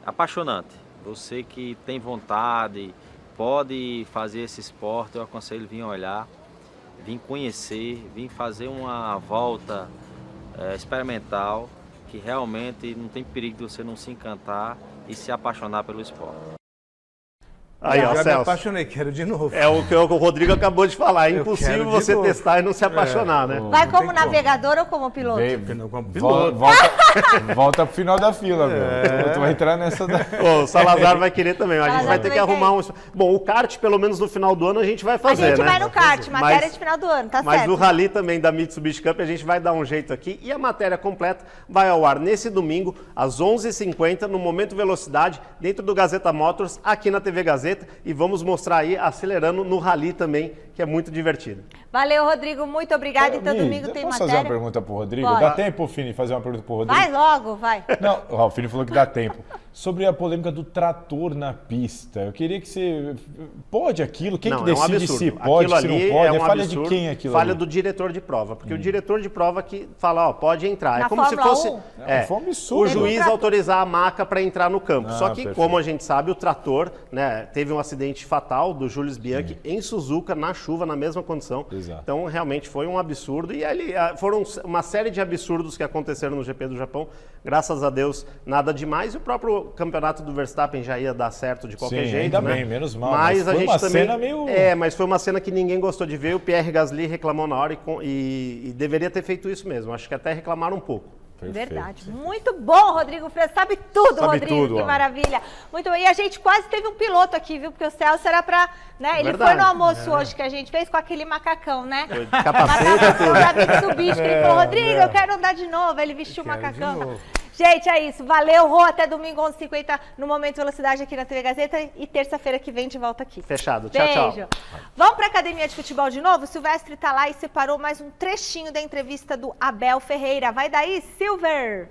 apaixonante. Você que tem vontade, pode fazer esse esporte, eu aconselho vir olhar, vir conhecer, vir fazer uma volta experimental, que realmente não tem perigo de você não se encantar e se apaixonar pelo esporte. Aí, ó, já Celso. me apaixonei, quero de novo. É o que o Rodrigo acabou de falar. É Eu impossível quero de você novo. testar e não se apaixonar, né? Vai como navegador ou como piloto? Volta pro final da fila, meu. Tu vai entrar nessa da... O Salazar vai querer também. A gente Salazar vai ter que também arrumar um... Bom, o kart, pelo menos no final do ano, a gente vai fazer, A gente né? vai no kart, matéria de final do ano, tá Mas certo. o Rally também da Mitsubishi Cup, a gente vai dar um jeito aqui. E a matéria completa vai ao ar nesse domingo, às 11h50, no Momento Velocidade, dentro do Gazeta Motors, aqui na TV Gazeta. E vamos mostrar aí, acelerando no Rally também, que é muito divertido. Valeu, Rodrigo, muito obrigada. Então, domingo tem Posso matéria. fazer uma pergunta pro Rodrigo? Pode. Dá tempo, Fini, fazer uma pergunta pro Rodrigo? Vai logo, vai. Não, o Fini falou que dá tempo. Sobre a polêmica do trator na pista, eu queria que você... Pode aquilo? Quem que decide se pode, se não pode? É falha de quem aquilo Falha ali? do diretor de prova, porque o diretor de prova que fala, ó, pode entrar. Na É como se Fórmula fosse 1? Foi um o absurdo. juiz autorizar a maca para entrar no campo. Só que, perfeito. como a gente sabe, o trator, né, teve um acidente fatal do Jules Bianchi em Suzuka, na chuva, na mesma condição. Exato. Então, realmente foi um absurdo. E ali foram uma série de absurdos que aconteceram no GP do Japão. Graças a Deus, nada demais. E o próprio campeonato do Verstappen já ia dar certo de qualquer Sim, jeito, ainda né? bem, menos mal. Mas a foi gente uma também... cena meio... mas foi uma cena que ninguém gostou de ver. O Pierre Gasly reclamou na hora e deveria ter feito isso mesmo. Acho que até reclamaram um pouco. Perfeito. Verdade. Muito bom, Rodrigo Freire. Sabe tudo, Sabe Rodrigo. tudo, que ó. maravilha. Muito bom. E a gente quase teve um piloto aqui, viu? Porque o Celso era pra... Né? Ele Verdade. foi no almoço hoje que a gente fez com aquele macacão, né? Foi de capacete e tudo. Da Mitsubishi, que ele falou, Rodrigo, eu quero andar de novo. Aí ele vestiu o macacão. Gente, é isso. Valeu, Rô. Até domingo, 11h50, no Momento Velocidade aqui na TV Gazeta. E terça-feira que vem de volta aqui. Fechado. Tchau, Beijo. tchau. Vamos para a Academia de Futebol de novo? O Silvestre tá lá e separou mais um trechinho da entrevista do Abel Ferreira. Vai daí, Silver!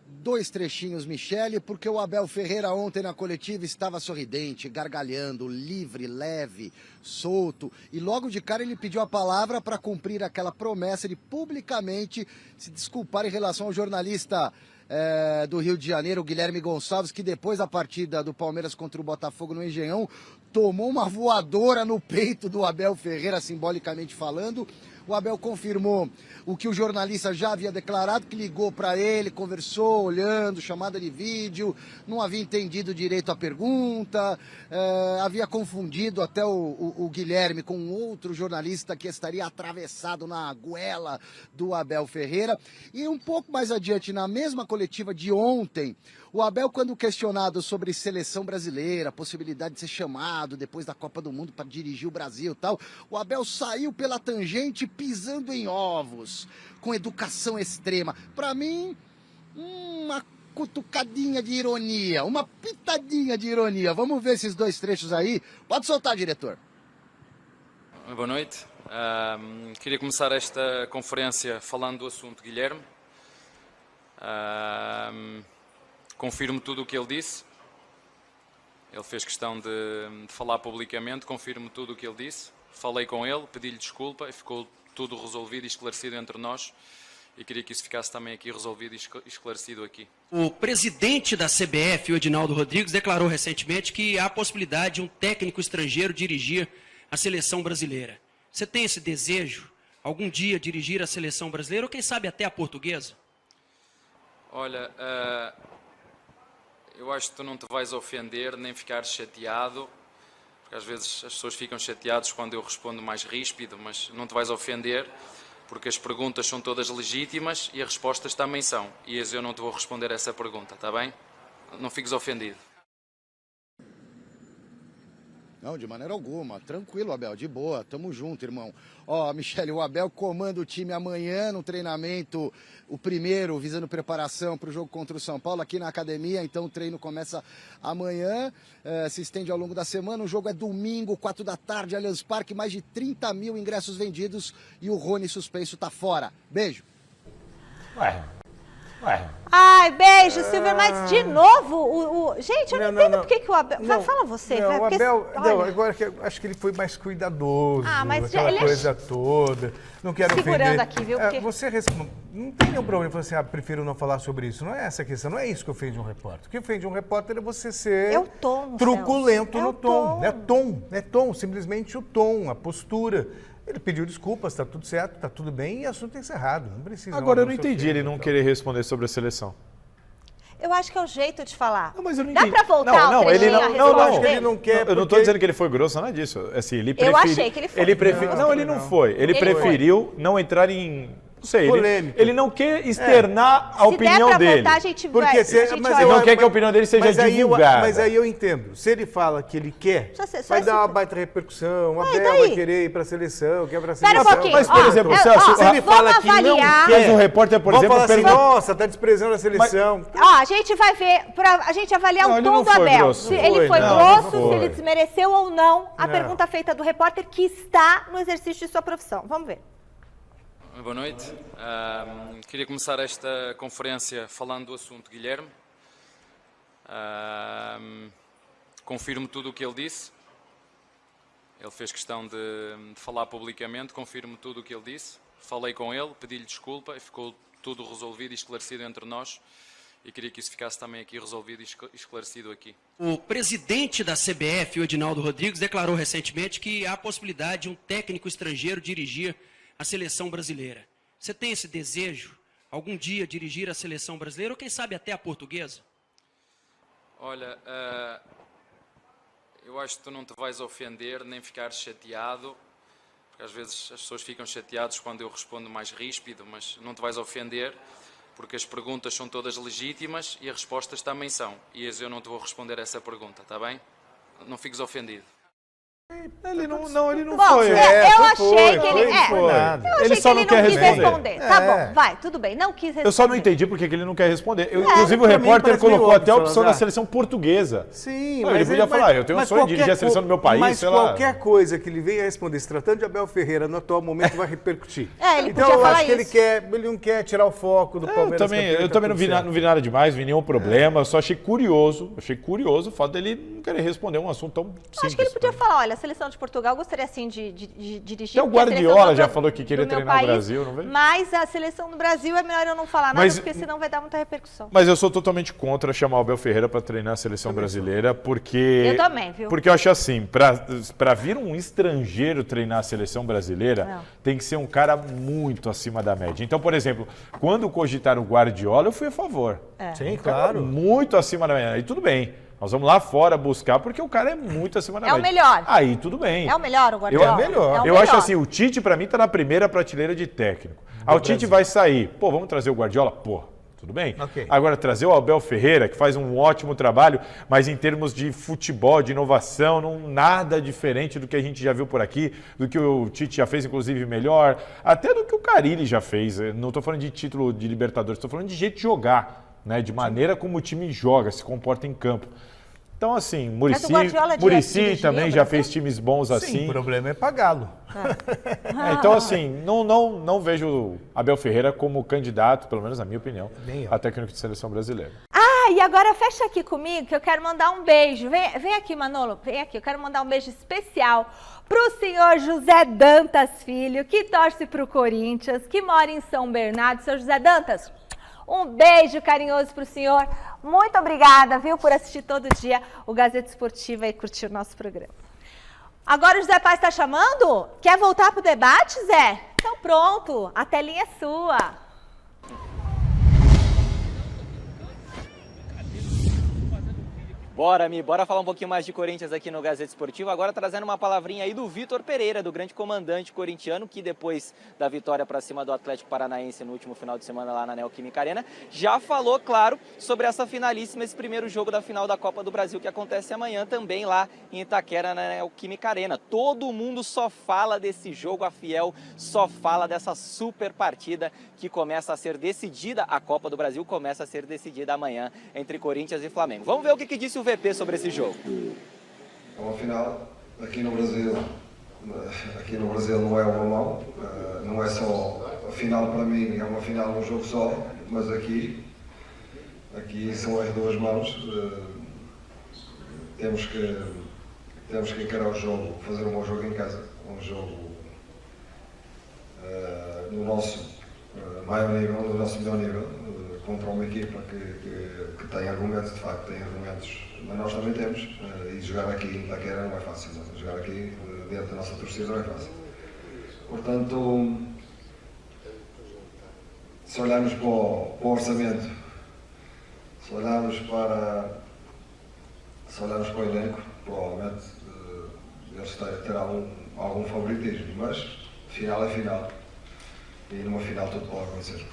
2 trechinhos, Michele, porque o Abel Ferreira ontem na coletiva estava sorridente, gargalhando, livre, leve, solto. E logo de cara ele pediu a palavra para cumprir aquela promessa de publicamente se desculpar em relação ao jornalista do Rio de Janeiro, o Guilherme Gonçalves, que depois da partida do Palmeiras contra o Botafogo no Engenhão, tomou uma voadora no peito do Abel Ferreira, simbolicamente falando. O Abel confirmou o que o jornalista já havia declarado, que ligou para ele, conversou, olhando, chamada de vídeo, não havia entendido direito a pergunta, havia confundido até o Guilherme com outro jornalista que estaria atravessado na goela do Abel Ferreira. E um pouco mais adiante, na mesma coletiva de ontem, o Abel, quando questionado sobre seleção brasileira, a possibilidade de ser chamado depois da Copa do Mundo para dirigir o Brasil e tal, o Abel saiu pela tangente pisando em ovos, com educação extrema. Para mim, uma cutucadinha de ironia, uma pitadinha de ironia. Vamos ver esses 2 trechos aí. Pode soltar, diretor. Boa noite. Queria começar esta conferência falando do assunto Guilherme. Confirmo tudo o que ele disse. Ele fez questão de falar publicamente, confirmo tudo o que ele disse. Falei com ele, pedi-lhe desculpa e ficou tudo resolvido e esclarecido entre nós. E queria que isso ficasse também aqui resolvido e esclarecido aqui. O presidente da CBF, o Edinaldo Rodrigues, declarou recentemente que há a possibilidade de um técnico estrangeiro dirigir a seleção brasileira. Você tem esse desejo, algum dia, dirigir a seleção brasileira ou quem sabe até a portuguesa? Olha, eu acho que tu não te vais ofender nem ficar chateado, porque às vezes as pessoas ficam chateadas quando eu respondo mais ríspido, mas não te vais ofender, porque as perguntas são todas legítimas e as respostas também são. E eu não te vou responder essa pergunta, está bem? Não fiques ofendido. Não, de maneira alguma. Tranquilo, Abel, de boa. Tamo junto, irmão. Ó, Michele, o Abel comanda o time amanhã no treinamento, o primeiro, visando preparação para o jogo contra o São Paulo aqui na academia. Então o treino começa amanhã, se estende ao longo da semana. O jogo é domingo, 4 da tarde, Allianz Parque. Mais de 30 mil ingressos vendidos e o Rony suspenso tá fora. Beijo. Ai, beijo, Silvia, mas de novo, gente, eu não entendo por que o Abel... Fala você. Não, porque, o Abel, olha... agora acho que ele foi mais cuidadoso, mas aquela coisa toda. Não quero segurando ofender. Aqui, viu? Porque... Você não tem nenhum problema em falar assim, prefiro não falar sobre isso. Não é essa a questão, não é isso que ofende um repórter. O que ofende um repórter é você ser truculento no tom. É tom, simplesmente o tom, a postura. Ele pediu desculpas, está tudo certo, está tudo bem e o assunto é encerrado. Não precisa. Agora eu não entendi ele não querer responder sobre a seleção. Eu acho que é o jeito de falar. Não, mas eu não Dá entendi. pra voltar não, ele não, acho que ele não quer. Eu não estou dizendo que ele foi grosso, nada disso. Assim, ele Eu achei que ele foi. Ele não foi. Ele preferiu não entrar em... Não sei, ele não quer externar a opinião der pra dele. Voltar, a gente Porque vai, ele não quer que a opinião dele seja divulgada. Mas aí eu entendo. Se ele fala que ele quer, vai dar uma baita repercussão. A Abel vai querer ir para a seleção, quer ir para a seleção. Pera um pouquinho. Mas, por exemplo, se ele fala que não quer... Mas um repórter, por exemplo... Vamos falar assim, nossa, tá desprezando a seleção. A gente vai ver, pra a gente avaliar o tom do Abel. Se ele foi grosso, se ele desmereceu ou não a pergunta feita do repórter que está no exercício de sua profissão. Vamos ver. Boa noite. Queria começar esta conferência falando do assunto Guilherme. Confirmo tudo o que ele disse. Ele fez questão de falar publicamente, confirmo tudo o que ele disse. Falei com ele, pedi-lhe desculpa e ficou tudo resolvido e esclarecido entre nós. E queria que isso ficasse também aqui resolvido e esclarecido aqui. O presidente da CBF, o Edinaldo Rodrigues, declarou recentemente que há a possibilidade de um técnico estrangeiro dirigir a seleção brasileira. Você tem esse desejo, algum dia, dirigir a seleção brasileira ou quem sabe até a portuguesa? Olha, eu acho que tu não te vais ofender nem ficar chateado, porque às vezes as pessoas ficam chateadas quando eu respondo mais ríspido, mas não te vais ofender, porque as perguntas são todas legítimas e as respostas também são. E eu não te vou responder essa pergunta, está bem? Não fiques ofendido. Ele não Bom, foi. Eu achei que ele... Ele só não quer responder. Tá bom, vai, tudo bem. Não quis responder. Eu só não entendi porque que ele não quer responder. Inclusive, o repórter colocou até a opção da seleção portuguesa. Sim, mas ele podia falar, eu tenho um sonho de dirigir a seleção do meu país, sei lá. Mas qualquer coisa que ele venha responder, se tratando de Abel Ferreira, no atual momento vai repercutir. Ele então podia eu falar acho que isso. ele não quer tirar o foco do Palmeiras. Eu também não vi nada demais, vi nenhum problema. Eu só achei curioso o fato dele não querer responder um assunto tão simples. Acho que ele podia falar, olha, a seleção de Portugal gostaria assim de dirigir. Até o Guardiola já falou que queria treinar o Brasil, não veio? Mas a seleção do Brasil é melhor eu não falar nada, porque senão vai dar muita repercussão. Mas eu sou totalmente contra chamar o Abel Ferreira para treinar a seleção brasileira, porque... Eu também, viu? Porque eu acho assim, para vir um estrangeiro treinar a seleção brasileira, tem que ser um cara muito acima da média. Então, por exemplo, quando cogitaram o Guardiola, eu fui a favor. Sim, claro. Muito acima da média. E tudo bem. Nós vamos lá fora buscar, porque o cara é muito acima da média. É o melhor. Aí, tudo bem. É o melhor, o Guardiola? É o melhor. Eu acho assim, o Tite, pra mim, tá na primeira prateleira de técnico. O Tite vai sair. Pô, vamos trazer o Guardiola? Pô, tudo bem. Okay. Agora, trazer o Abel Ferreira, que faz um ótimo trabalho, mas em termos de futebol, de inovação, nada diferente do que a gente já viu por aqui, do que o Tite já fez, inclusive, melhor, até do que o Carille já fez. Não tô falando de título de Libertadores, tô falando de jeito de jogar, né? De maneira como o time joga, se comporta em campo. Então, assim, Muricy também já fez times bons assim. Sim, o problema é pagá-lo. Então, assim, não vejo Abel Ferreira como candidato, pelo menos na minha opinião, a técnico de seleção brasileira. E agora fecha aqui comigo que eu quero mandar um beijo. Vem aqui, Manolo, vem aqui. Eu quero mandar um beijo especial pro senhor José Dantas Filho, que torce pro Corinthians, que mora em São Bernardo. Senhor José Dantas, um beijo carinhoso pro senhor. Muito obrigada, viu, por assistir todo dia o Gazeta Esportiva e curtir o nosso programa. Agora o José Paz está chamando? Quer voltar pro debate, Zé? Então pronto, a telinha é sua. Bora falar um pouquinho mais de Corinthians aqui no Gazeta Esportiva, agora trazendo uma palavrinha aí do Vitor Pereira, do grande comandante corintiano, que depois da vitória para cima do Atlético Paranaense no último final de semana lá na Neoquímica Arena, já falou, claro, sobre essa finalíssima, esse primeiro jogo da final da Copa do Brasil, que acontece amanhã também lá em Itaquera, na Neoquímica Arena. Todo mundo só fala desse jogo, a Fiel só fala dessa super partida que começa a ser decidida, a Copa do Brasil começa a ser decidida amanhã entre Corinthians e Flamengo. Vamos ver o que disse o VP sobre esse jogo. É uma final aqui no Brasil. Aqui no Brasil não é uma mão, não é só a final para mim, é uma final um jogo só, mas aqui aqui são as duas mãos. Temos que encarar o jogo, fazer um bom jogo em casa, um jogo no nosso maior nível, no nosso melhor nível, contra uma equipa que tem argumentos, de facto, tem argumentos, mas nós também temos, e jogar aqui em Itaquera não é fácil, jogar aqui dentro da nossa torcida não é fácil. Portanto, se olharmos para o orçamento, se olharmos para o elenco, provavelmente eles terão algum favoritismo, mas final é final, e numa final tudo pode acontecer.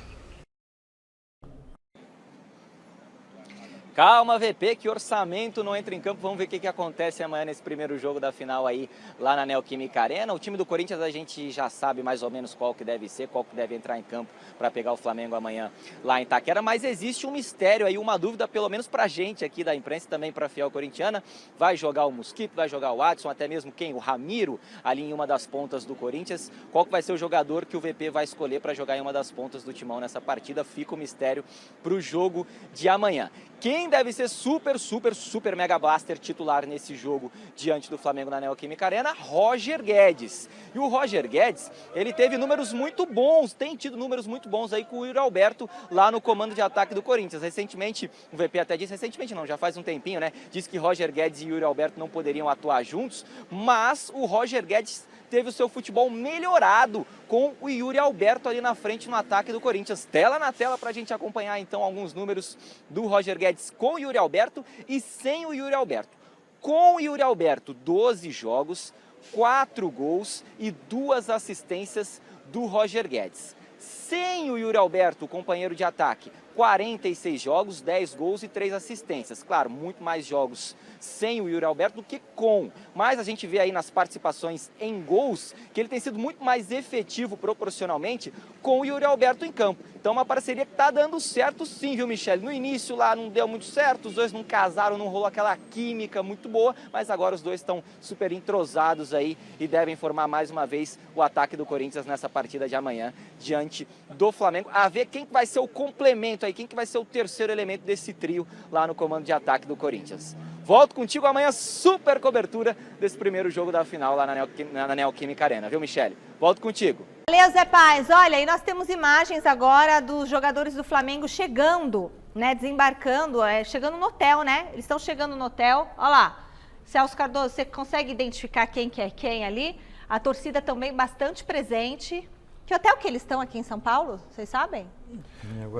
Calma, VP, que orçamento não entra em campo. Vamos ver o que acontece amanhã nesse primeiro jogo da final aí lá na Neoquímica Arena. O time do Corinthians a gente já sabe mais ou menos qual que deve ser, qual que deve entrar em campo para pegar o Flamengo amanhã lá em Itaquera. Mas existe um mistério aí, uma dúvida, pelo menos pra gente aqui da imprensa e também pra fiel corintiana. Vai jogar o Mosquito, vai jogar o Adson, até mesmo quem? O Ramiro, ali em uma das pontas do Corinthians. Qual que vai ser o jogador que o VP vai escolher para jogar em uma das pontas do timão nessa partida? Fica o mistério pro jogo de amanhã. Quem deve ser super mega blaster titular nesse jogo diante do Flamengo na Neoquímica Arena? Roger Guedes. E o Roger Guedes, ele teve números muito bons, tem tido números muito bons aí com o Yuri Alberto lá no comando de ataque do Corinthians. Recentemente, o VP até disse, recentemente não, já faz um tempinho, né? Disse que Roger Guedes e Yuri Alberto não poderiam atuar juntos, mas o Roger Guedes teve o seu futebol melhorado com o Yuri Alberto ali na frente no ataque do Corinthians. Tela na tela para a gente acompanhar então alguns números do Roger Guedes com o Yuri Alberto e sem o Yuri Alberto. Com o Yuri Alberto, 12 jogos, 4 gols e 2 assistências do Roger Guedes. Sem o Yuri Alberto, companheiro de ataque, 46 jogos, 10 gols e 3 assistências. Claro, muito mais jogos sem o Yuri Alberto do que com. Mas a gente vê aí nas participações em gols que ele tem sido muito mais efetivo proporcionalmente com o Yuri Alberto em campo. Então uma parceria que tá dando certo sim, viu, Michele? No início lá não deu muito certo, os dois não casaram, não rolou aquela química muito boa, mas agora os dois estão super entrosados aí e devem formar mais uma vez o ataque do Corinthians nessa partida de amanhã diante do Flamengo. A ver quem vai ser o complemento aí, quem que vai ser o terceiro elemento desse trio lá no comando de ataque do Corinthians. Volto contigo amanhã, super cobertura desse primeiro jogo da final lá na Neoquímica Arena, viu, Michele? Volto contigo. Valeu, Zé Paz. Olha, e nós temos imagens agora dos jogadores do Flamengo chegando, né, desembarcando, chegando no hotel, né? Eles estão chegando no hotel. Olha lá, Celso Cardoso, você consegue identificar quem que é quem ali? A torcida também bastante presente. Que hotel que eles estão aqui em São Paulo? Vocês sabem?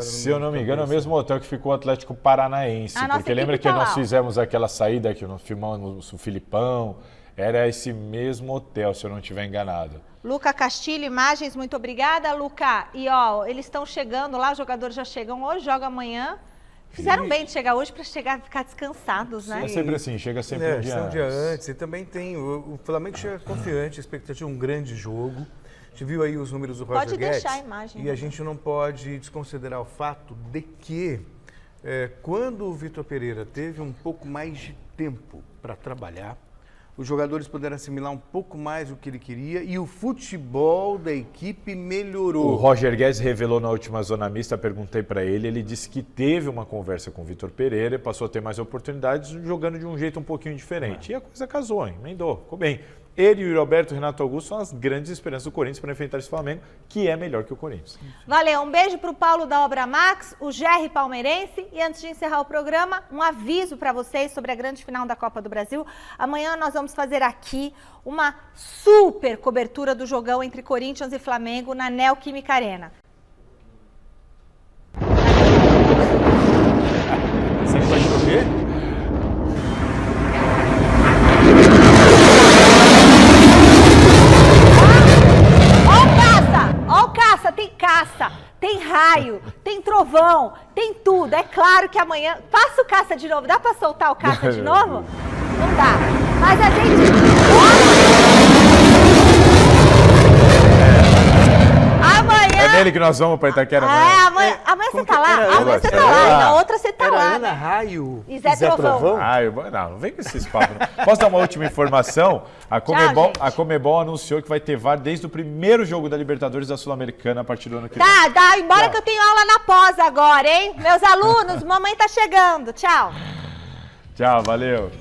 Se eu não me engano, é o mesmo hotel que ficou o Atlético Paranaense. Porque lembra que nós fizemos aquela saída que nós filmamos o Filipão? Era esse mesmo hotel, se eu não estiver enganado. Luca Castilho, imagens, muito obrigada, Luca. E ó, eles estão chegando lá, os jogadores já chegam hoje, jogam amanhã. Fizeram bem de chegar hoje para ficar descansados, né? É sempre assim, chega sempre um dia antes. E também tem, o Flamengo chega confiante, expectativa de um grande jogo. A gente viu aí os números do Roger Guedes. Pode deixar a imagem. E a gente não pode desconsiderar o fato de que quando o Vitor Pereira teve um pouco mais de tempo para trabalhar, os jogadores puderam assimilar um pouco mais o que ele queria e o futebol da equipe melhorou. O Roger Guedes revelou na última zona mista, perguntei para ele disse que teve uma conversa com o Vitor Pereira e passou a ter mais oportunidades jogando de um jeito um pouquinho diferente. E a coisa casou, emendou, ficou bem. Ele, o Yuri Alberto e o Renato Augusto são as grandes esperanças do Corinthians para enfrentar esse Flamengo, que é melhor que o Corinthians. Valeu, um beijo para o Paulo da Obra Max, o Gerry Palmeirense. E antes de encerrar o programa, um aviso para vocês sobre a grande final da Copa do Brasil. Amanhã nós vamos fazer aqui uma super cobertura do jogão entre Corinthians e Flamengo na Neoquímica Arena. Você vai chover? Ó o caça, tem caça, tem raio, tem trovão, tem tudo. É claro que amanhã... Faça o caça de novo. Dá pra soltar o caça de novo? Não dá. Mas a gente... Amanhã... nele que nós vamos pra Itaquera amanhã você tá lá? Amanhã você tá lá. E na outra você tá lá. Ana Raio. E Zé Trovão. Não vem com esses papos. Posso dar uma última informação? A Conmebol anunciou que vai ter VAR desde o primeiro jogo da Libertadores da Sul-Americana a partir do ano que vem. Embora que eu tenho aula na pós agora, hein? Meus alunos, mamãe tá chegando. Tchau. Tchau, valeu.